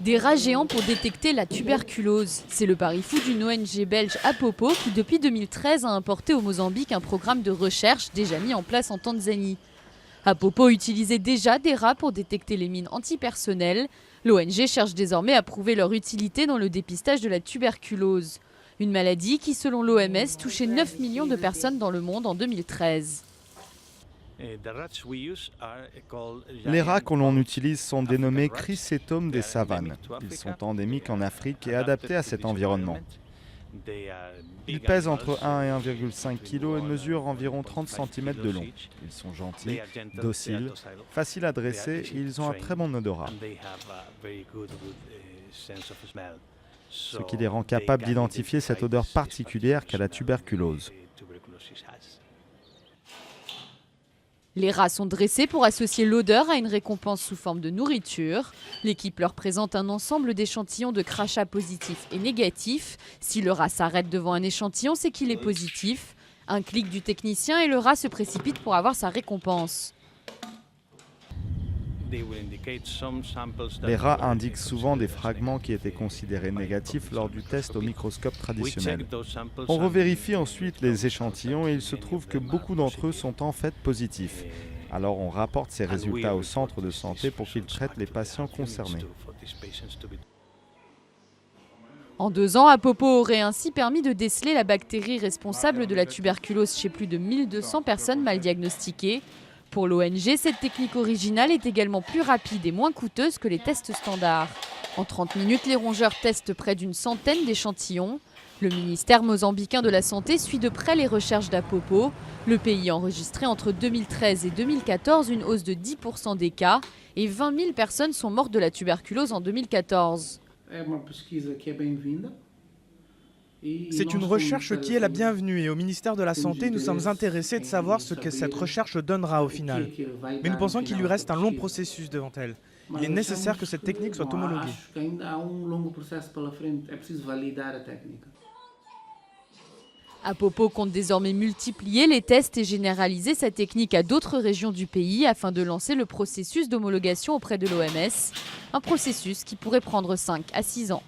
Des rats géants pour détecter la tuberculose. C'est le pari fou d'une ONG belge Apopo qui depuis 2013 a importé au Mozambique un programme de recherche déjà mis en place en Tanzanie. Apopo utilisait déjà des rats pour détecter les mines antipersonnelles. L'ONG cherche désormais à prouver leur utilité dans le dépistage de la tuberculose. Une maladie qui, selon l'OMS, touchait 9 millions de personnes dans le monde en 2013. Les rats que l'on utilise sont dénommés chrysétomes des savanes. Ils sont endémiques en Afrique et adaptés à cet environnement. Ils pèsent entre 1 et 1,5 kg et mesurent environ 30 cm de long. Ils sont gentils, dociles, faciles à dresser et ils ont un très bon odorat, ce qui les rend capables d'identifier cette odeur particulière qu'a la tuberculose. Les rats sont dressés pour associer l'odeur à une récompense sous forme de nourriture. L'équipe leur présente un ensemble d'échantillons de crachats positifs et négatifs. Si le rat s'arrête devant un échantillon, c'est qu'il est positif. Un clic du technicien et le rat se précipite pour avoir sa récompense. Les rats indiquent souvent des fragments qui étaient considérés négatifs lors du test au microscope traditionnel. On revérifie ensuite les échantillons et il se trouve que beaucoup d'entre eux sont en fait positifs. Alors on rapporte ces résultats au centre de santé pour qu'ils traitent les patients concernés. En 2 ans, Apopo aurait ainsi permis de déceler la bactérie responsable de la tuberculose chez plus de 1200 personnes mal diagnostiquées. Pour l'ONG, cette technique originale est également plus rapide et moins coûteuse que les tests standards. En 30 minutes, les rongeurs testent près d'une centaine d'échantillons. Le ministère mozambicain de la Santé suit de près les recherches d'Apopo. Le pays a enregistré entre 2013 et 2014 une hausse de 10% des cas et 20 000 personnes sont mortes de la tuberculose en 2014. C'est une recherche qui est la bienvenue et au ministère de la Santé, nous sommes intéressés de savoir ce que cette recherche donnera au final. Mais nous pensons qu'il lui reste un long processus devant elle. Il est nécessaire que cette technique soit homologuée. Apopo compte désormais multiplier les tests et généraliser sa technique à d'autres régions du pays afin de lancer le processus d'homologation auprès de l'OMS, un processus qui pourrait prendre 5 à 6 ans.